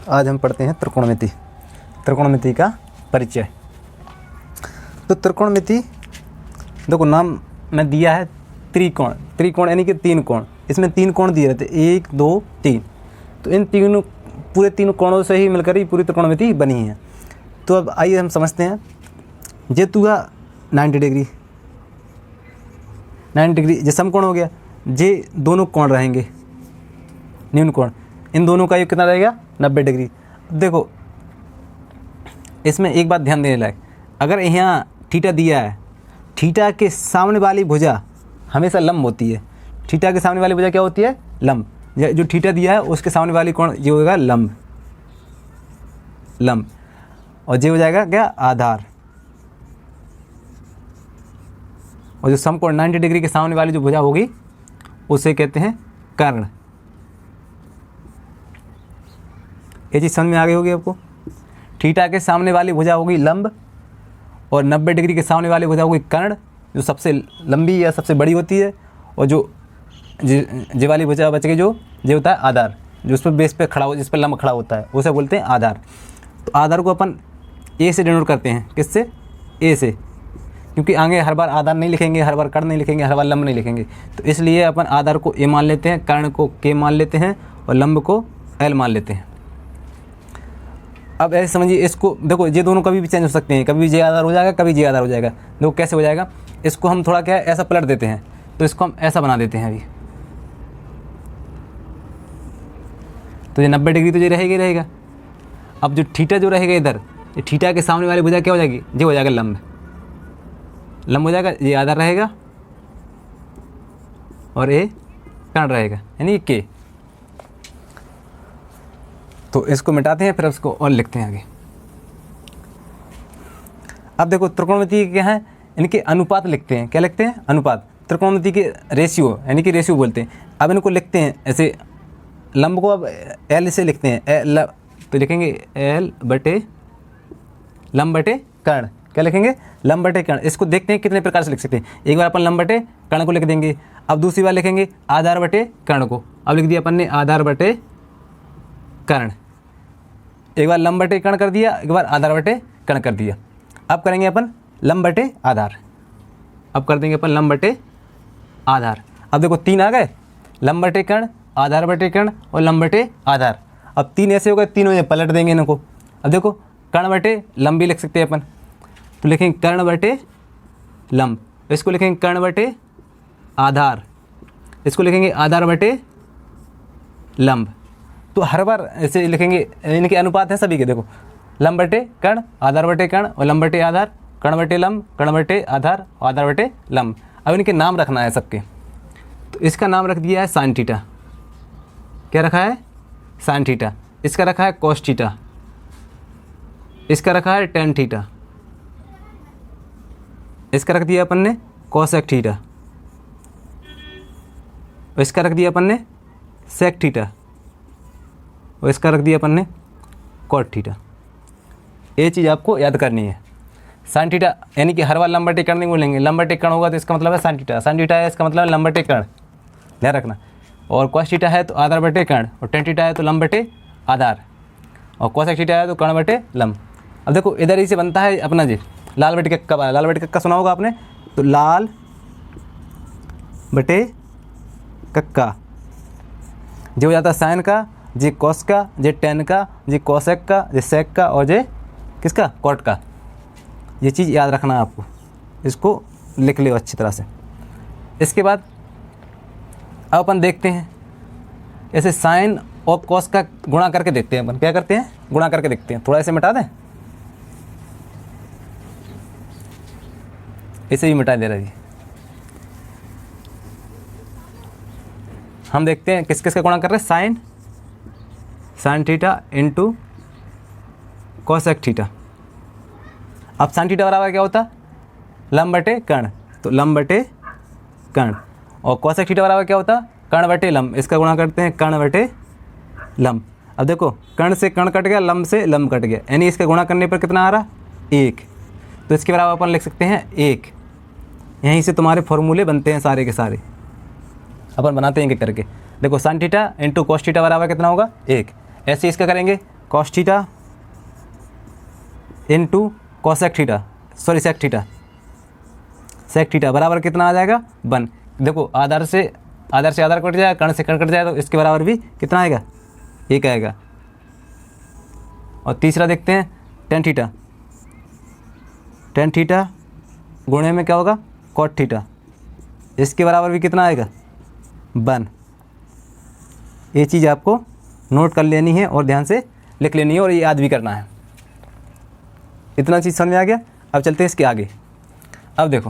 आज हम पढ़ते हैं त्रिकोणमिति, त्रिकोणमिति का परिचय। तो त्रिकोणमिति देखो नाम में दिया है त्रिकोण, त्रिकोण यानी कि तीन कोण। इसमें तीन कोण दिए रहते, 1 2 3। तो इन तीनों पूरे तीनों कोणों से ही मिलकर ही पूरी त्रिकोणमिति बनी है। तो अब आइए हम समझते हैं। जेतु का 90 डिग्री, 90 डिग्री जे समकोण हो गया। जे दोनों कोण रहेंगे न्यून कोण, इन दोनों का योग कितना रहेगा 90 डिग्री। देखो इसमें एक बात ध्यान देने लायक, अगर यहाँ थीटा दिया है, थीटा के सामने वाली भुजा हमेशा लंब होती है। थीटा के सामने वाली भुजा क्या होती है? लंब। जो थीटा दिया है उसके सामने वाली कोण ये होगा लंब, लंब। और ये हो जाएगा क्या? आधार। और जो समकोण 90 डिग्री के सामने वाली जो भुजा होगी उसे कहते हैं कर्ण। ये चीज़ समझ में आ गई होगी आपको। थीटा के सामने वाली भुजा होगी लंब और 90 डिग्री के सामने वाली भुजा होगी कर्ण, जो सबसे लंबी या सबसे बड़ी होती है। और जो जे वाली भुजा बच गई जो होता है आधार, जो उस पर बेस पे खड़ा हो, जिस पर लंब खड़ा होता है उसे बोलते हैं आधार। तो आधार को अपन ए से डिनोट करते हैं। किससे? ए से, क्योंकि आगे हर बार आधार नहीं लिखेंगे, हर बार कर्ण नहीं लिखेंगे, हर बार लंब नहीं लिखेंगे। तो इसलिए अपन आधार को ए मान लेते हैं, कर्ण को के मान लेते हैं और लंब को एल मान लेते हैं। अब ऐसे समझिए इसको, देखो ये दोनों कभी भी चेंज हो सकते हैं, कभी जे आधार हो जाएगा, कभी जे आधार हो जाएगा। देखो कैसे हो जाएगा, इसको हम थोड़ा क्या है ऐसा पलट देते हैं, तो इसको हम ऐसा बना देते हैं अभी। तो ये 90 डिग्री तो ये रहेगा ही रहेगा। अब जो थीटा जो रहेगा इधर, ये थीटा के सामने वाली भुजा क्या हो जाएगी? ये हो जाएगा लंब, लंब हो जाएगा। ये आधार रहेगा और ये कर्ण रहेगा, यानी के। तो इसको मिटाते हैं, फिर उसको और लिखते हैं आगे। अब देखो त्रिकोणमिति क्या है, इनके अनुपात लिखते हैं। क्या लिखते हैं? अनुपात। त्रिकोणमिति के रेशियो, यानी कि रेशियो बोलते हैं। अब इनको लिखते हैं ऐसे, लंब को अब एल से लिखते हैं, तो लिखेंगे एल बटे लंब बटे कर्ण। क्या लिखेंगे? लंब बटे कर्ण। इसको देखते हैं कितने प्रकार से लिख सकते हैं। एक बार अपन लंब बटे कर्ण को लिख देंगे, अब दूसरी बार लिखेंगे आधार बटे कर्ण को। अब लिख दिया अपन ने आधार बटे कर्ण। एक बार लंब बटे कर्ण कर दिया, एक बार आधार बटे कर्ण कर दिया। अब करेंगे अपन लंब बटे आधार। अब कर देंगे अपन लंब बटे आधार। अब देखो 3 आ गए, लंब बटे कर्ण, आधार बटे कर्ण और लंब बटे आधार। अब 3 ऐसे हो गए, तीनों ये पलट देंगे इनको। अब देखो कर्ण बटे लंब भी लिख सकते हैं अपन, तो लिखेंगे कर्ण बटे लंब। इसको लिखेंगे कर्ण बटे आधार, इसको लिखेंगे आधार बटे लंब। तो हर बार ऐसे लिखेंगे, इनके अनुपात है सभी के। देखो लंब बटे कर्ण, आधार बटे कर्ण और लंब बटे आधार, कर्ण बटे लंब, कर्ण बटे आधार, आधार बटे लंब। अब इनके नाम रखना है सबके। तो इसका नाम रख दिया है साइन थीटा। क्या रखा है? Sine theta. इसका रखा है कॉस थीटा, इसका रखा है टेन थीटा, इसका रख दिया अपन ने कॉसेक थीटा, इसका रख दिया अपन ने सेक थीटा और इसका रख दिया अपन ने कॉट थीटा। ये चीज़ आपको याद करनी है। साइन थीटा यानी कि हर बार लंब बटे कर्ण नहीं बोलेंगे, लंब बटे कर्ण होगा तो इसका मतलब है साइन थीटा, साइन थीटा है इसका मतलब है लंब बटे कर्ण, ध्यान रखना। और कॉस थीटा है तो आधार बटे कर्ण, और टेन थीटा है तो लंब बटे आधार, और कॉसेक थीटा है तो कर्ण बटे लंब। अब देखो इधर ही से बनता है अपना जी लाल बटे कक्का। लाल बटे कक्का सुना होगा आपने, तो लाल बटे कक्का जो हो जाता है साइन का, जे कॉस का, जे टेन का, जे कॉसेक का, जे सेक का और जे किसका? कॉट का। ये चीज़ याद रखना है आपको, इसको लिख लो अच्छी तरह से। इसके बाद अब अपन देखते हैं ऐसे साइन और कॉस का गुणा करके देखते हैं। अपन क्या करते हैं? गुणा करके देखते हैं। थोड़ा ऐसे मिटा दें, इसे भी मिटा दे रहा है। हम देखते हैं किस किस का गुणा कर रहे हैं। Sign theta into cosec theta. अब साइन थीटा बराबर क्या होता? लंब बटे कर्ण, तो लंब बटे कर्ण। और कॉसेक थीटा बराबर क्या होता? कर्ण बटे लंब। इसका गुणा करते हैं कर्ण बटे लंब। अब देखो कर्ण से कर्ण कट गया, लंब से लंब कट गया, यानी इसका गुणा करने पर कितना आ रहा? 1। तो इसके बराबर अपन लिख सकते हैं 1। यहीं से तुम्हारे फॉर्मूले बनते हैं सारे के सारे, अपन बनाते हैं एक एक करके। देखो sine theta into cos theta बराबर कितना होगा? 1। ऐसे इसका करेंगे cos theta into cosec theta, sorry sec theta, sec theta बराबर कितना आ जाएगा 1। देखो आधार से आधार कट जाएगा, कर्ण से कर्ण कट जाएगा, तो इसके बराबर भी कितना आएगा 1 आएगा। और तीसरा देखते हैं टेन थीटा, टेन थीटा गुणे में क्या होगा कॉट थीटा, इसके बराबर भी कितना आएगा 1। ये चीज़ आपको नोट कर लेनी है और ध्यान से लिख लेनी है और ये याद भी करना है। इतना चीज़ समझ में आ गया। अब चलते हैं इसके आगे। अब देखो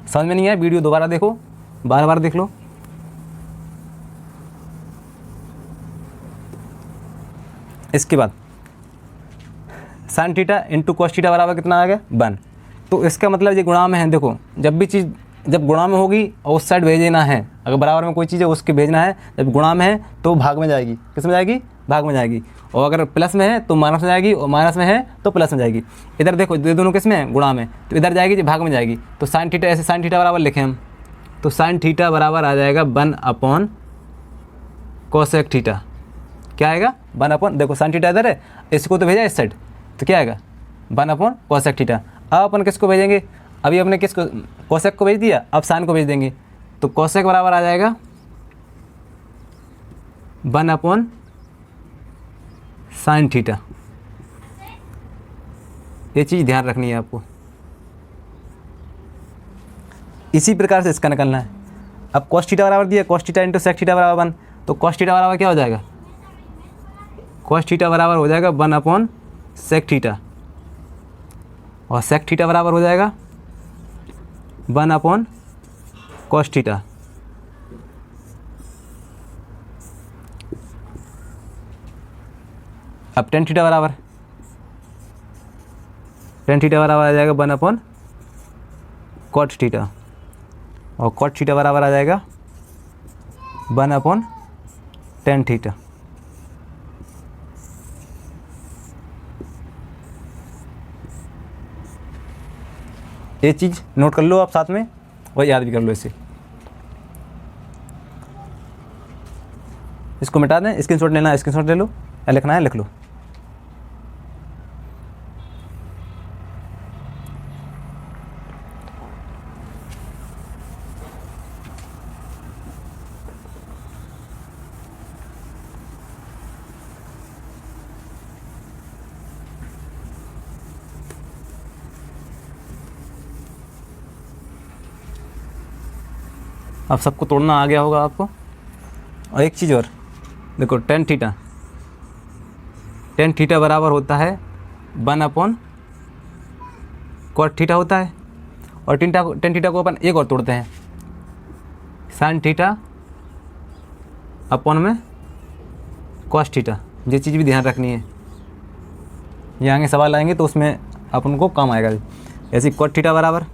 समझ में नहीं आया वीडियो दोबारा देखो, बार बार देख लो। इसके बाद sign theta into cos theta बराबर कितना आ गया 1। तो इसका मतलब ये गुणा में है। देखो जब भी चीज़ जब गुणा में होगी और उस साइड भेज देना है, अगर बराबर में कोई चीज़ है उसके भेजना है, जब गुणा में है तो भाग में जाएगी, किस में जाएगी भाग में जाएगी, और अगर प्लस में है तो माइनस में जाएगी, और माइनस में है तो प्लस में जाएगी। इधर देखो ये दोनों किस में है गुणा में, तो इधर जाएगी भाग में जाएगी। तो साइन थीटा, ऐसे साइन थीटा बराबर लिखें हम, तो साइन थीटा बराबर आ जाएगा 1 कोसेक थीटा। क्या आएगा 1 देखो साइन थीटा इधर है, इसको तो भेजा इस साइड, तो क्या आएगा 1 कोसेक थीटा। अब अपन किसको भेजेंगे, अभी अपने किसको कोसेक को भेज दिया, अब साइन को भेज देंगे, तो कोसेक बराबर आ जाएगा 1 साइन थीटा। ये चीज़ ध्यान रखनी है आपको। इसी प्रकार से इसका निकलना है। अब कॉस थीटा बराबर दिया, cos theta into sec theta बराबर 1, तो कॉस थीटा बराबर क्या हो जाएगा, कॉस थीटा बराबर हो जाएगा 1 सेक थीटा, और सेक थीटा बराबर हो जाएगा 1 कॉस थीटा। अब टेन थीटा बराबर आ जाएगा 1 कॉट थीटा, और कॉट थीटा बराबर आ जाएगा 1 टेन थीटा। ये चीज़ नोट कर लो आप साथ में और याद भी कर लो इसे। इसको मिटा दें, स्क्रीनशॉट लेना है स्क्रीनशॉट ले लो, या लिखना है लिख लो। अब सबको तोड़ना आ गया होगा आपको। और एक चीज़ और देखो, टेन थीटा बराबर होता है 1 कॉट थीटा होता है, और टेन थीटा को अपन एक और तोड़ते हैं, साइन थीटा अपन में कॉस थीटा। ये चीज़ भी ध्यान रखनी है, ये आगे सवाल आएंगे तो उसमें अपन को काम आएगा। ऐसे कॉट थीटा बराबर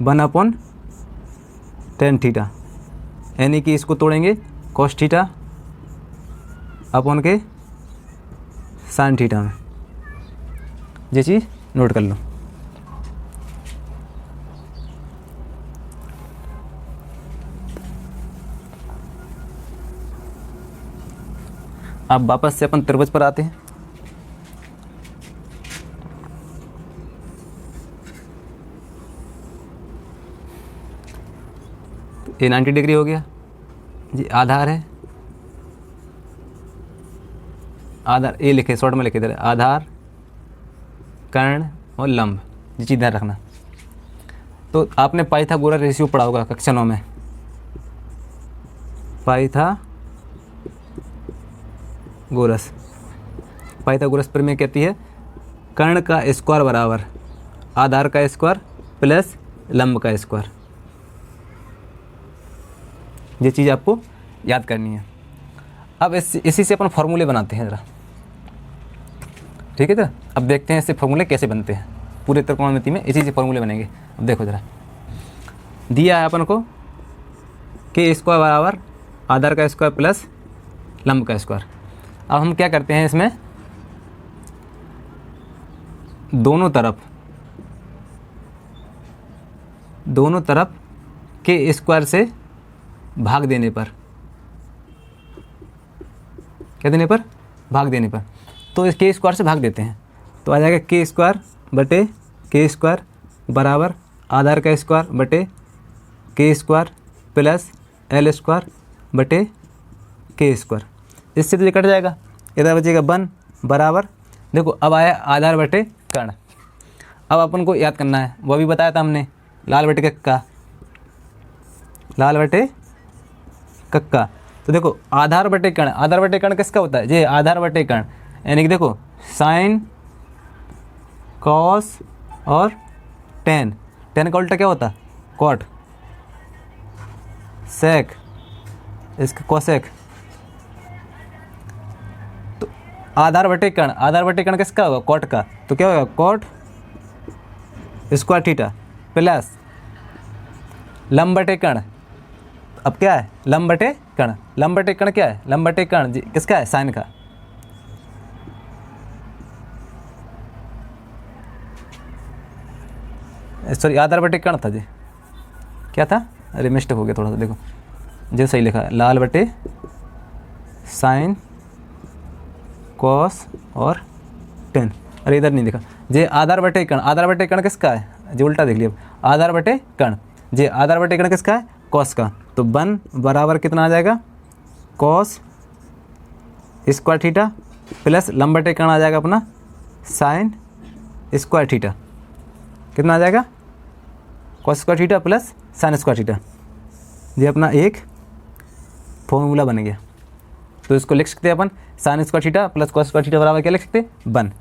1 टेन थीटा, यानी कि इसको तोड़ेंगे कॉस थीटा अपन के साइन थीटा में। ये चीज़ नोट कर लो। अब वापस से अपन त्रिभुज पर आते हैं। ये 90 डिग्री हो गया जी, आधार है, आधार ए लिखे शॉर्ट में लिखे इधर, आधार कर्ण और लंब, ये चीज़ ध्यान रखना। तो आपने पाइथागोरस रेशियो पढ़ा होगा कक्षा 9 में, पाइथागोरस प्रमेय कहती है कर्ण का स्क्वायर बराबर आधार का स्क्वायर प्लस लंब का स्क्वायर। ये चीज़ आपको याद करनी है। अब इसी से अपन फॉर्मूले बनाते हैं ज़रा, ठीक है। तो अब देखते हैं इससे फॉर्मूले कैसे बनते हैं। पूरे त्रिकोणमिति में इसी से फॉर्मूले बनेंगे। अब देखो ज़रा, दिया है अपन को के स्क्वायर बराबर आधार का स्क्वायर प्लस लंब का स्क्वायर। अब हम क्या करते हैं, इसमें दोनों तरफ के स्क्वायर से भाग देने पर, क्या देने पर, भाग देने पर, तो इस के स्क्वायर से भाग देते हैं तो आ जाएगा के स्क्वायर बटे के स्क्वायर बराबर आधार का स्क्वायर बटे के स्क्वायर प्लस एल स्क्वायर बटे के स्क्वायर। इससे तो ये कट जाएगा, इधर बचेगा 1 बराबर, देखो अब आया आधार बटे कर्ण। अब अपन को याद करना है, वो भी बताया था हमने, लाल बटे कक्का, लाल बटे कक्का। तो देखो आधार बटे कर्ण, आधार बटे कर्ण किसका होता है, ये आधार बटे कर्ण, यानी कि देखो साइन कॉस और टेन, टेन का उल्टा क्या होता है, कॉट, सेक, इसका कोसेक। तो आधार बटे कर्ण, आधार बटे कर्ण किसका होगा, कॉट का, तो क्या होगा कॉट स्क्वायर थीटा प्लस लंब बटे कर्ण। अब क्या है, लंब बटे कर्ण, लंब बटे कर्ण क्या है, लंब बटे कर्ण जी किसका है, साइन का। सॉरी आधार बटे कर्ण था जी, क्या था, अरे मिस्टेक हो गया थोड़ा सा, देखो जो सही लिखा है, लाल बटे साइन कॉस और टेन, अरे इधर नहीं लिखा, जे आधार बटे कर्ण, आधार बटे कर्ण किसका है, जो उल्टा देख लिया, आधार बटे कर्ण, जे आधार बटे कर्ण किसका है, कॉस का। तो 1 बराबर कितना आ जाएगा, कॉस स्क्वायर थीटा प्लस लंब बटे कर्ण आ जाएगा अपना साइन स्क्वायर थीटा, कितना आ जाएगा, cos square theta plus sign square theta. ये अपना एक फॉर्मूला बन गया। तो इसको लिख सकते हैं अपन sine square theta plus cos square theta बराबर क्या लिख सकते हैं, 1।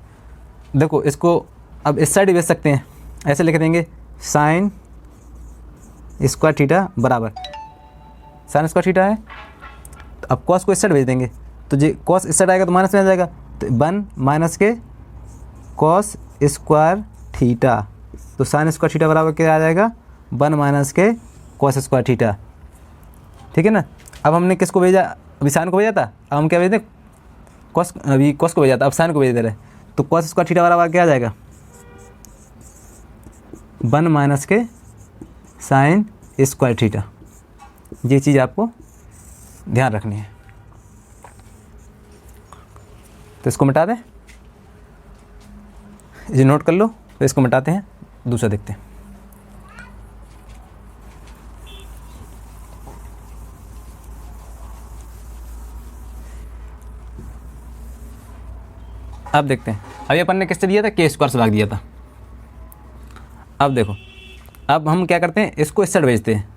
देखो इसको अब इस साइड भेज सकते हैं, ऐसे लिख देंगे साइन स्क्वायर थीटा बराबर, साइन स्क्वायर थीटा है, तो अब कॉस को इस साइड भेज देंगे, तो ये कॉस इस साइड आएगा तो माइनस में आ जाएगा, तो 1 माइनस के कॉस स्क्वायर थीटा, तो साइन स्क्वायर थीटा बराबर क्या आ जाएगा, 1 माइनस के कॉस स्क्वायर थीटा, ठीक है ना। अब हमने किसको भेजा, अभी साइन को भेजा था, अब हम क्या भेज दें, कॉस, अभी कॉस को भेजा था, अब साइन को भेज दे रहे, तो कॉस स्क्वायर थीटा बराबर क्या आ जाएगा, 1 माइनस के साइन स्क्वायर थीटा। ये चीज़ आपको ध्यान रखनी है। तो इसको मिटा दें, ये नोट कर लो, तो इसको मिटाते हैं, दूसरा देखते हैं। अब देखते हैं, अभी अपन ने किससे दिया था, के स्क्वायर से भाग दिया था। अब देखो, अब हम क्या करते हैं, इसको इस साइड भेजते हैं,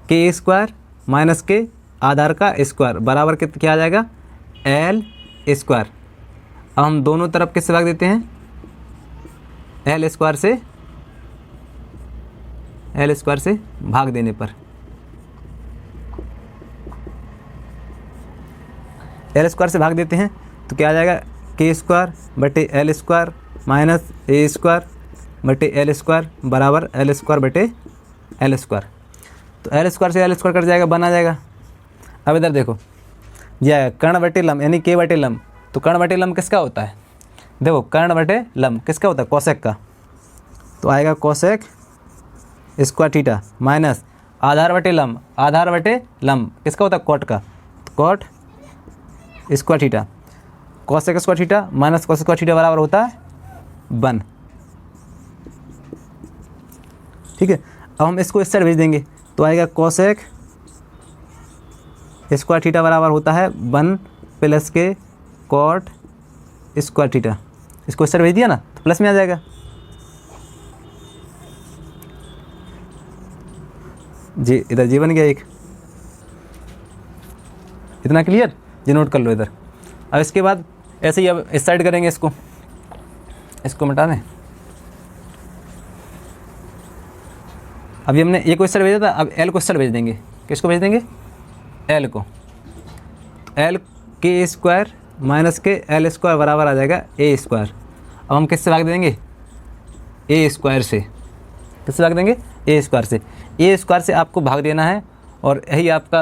के स्क्वायर माइनस के आधार का स्क्वायर बराबर क्या आ जाएगा, एल स्क्वायर। अब हम दोनों तरफ किससे भाग देते हैं, एल स्क्वायर से, एल स्क्वायर से भाग देने पर, एल स्क्वायर से भाग देते हैं तो क्या आ जाएगा, के स्क्वायर बटे एल स्क्वायर माइनस ए स्क्वायर बटे एल स्क्वायर बराबर एल स्क्वायर बटे एल स्क्वायर। तो एल स्क्वायर से एल स्क्वायर कट जाएगा, 1 आ जाएगा। अब इधर देखो, यह कर्ण बटे लंब यानी के बटे लंब, तो कर्ण बटे लंब किसका होता है, देखो कर्ण बटे लंब किसका होता है, कोसेक का, तो आएगा कोसेक स्क्वायर थीटा माइनस आधार बटे लंब, आधार बटे लंब किसका होता है, कॉट का, तो cot square theta, cosec square theta minus cosec square theta बराबर होता है 1, ठीक है। अब हम इसको इस साइड भेज देंगे तो आएगा कोसेक स्क्वायर थीटा बराबर होता है 1 प्लस के कॉट स्क्वायर थीटा। इसको इस साइड भेज दिया ना तो प्लस में आ जाएगा, जी इधर जी बन गया एक, इतना क्लियर, जी नोट कर लो इधर। अब इसके बाद ऐसे ही अब इस साइड करेंगे, इसको मिटा दें। अभी हमने ए को इस साइड भेजा था, अब एल को इस साइड भेज देंगे, किसको भेज देंगे, एल को, तो एल के स्क्वायर माइनस के एल स्क्वायर बराबर आ जाएगा ए स्क्वायर। अब हम किससे भाग देंगे, ए स्क्वायर से, किससे भाग देंगे, ए स्क्वायर से, ए स्क्वायर से आपको भाग देना है और यही आपका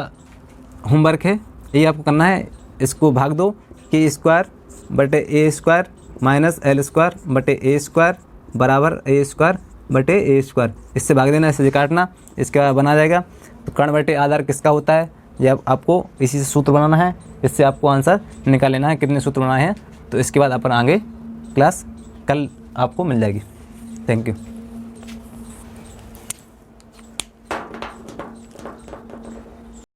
होमवर्क है, यही आपको करना है। इसको भाग दो, के स्क्वायर बटे ए स्क्वायर माइनस एल स्क्वायर बटे ए स्क्वायर बराबर ए स्क्वायर बटे ए स्क्वायर, इससे भाग देना, इससे काटना, इसके बाद बना जाएगा। तो कर्ण बटे आधार किसका होता है, ये अब आपको इसी से सूत्र बनाना है, इससे आपको आंसर निकाल लेना है कितने सूत्र बनाए हैं। तो इसके बाद अपन आगे क्लास कल आपको मिल जाएगी। Thank you.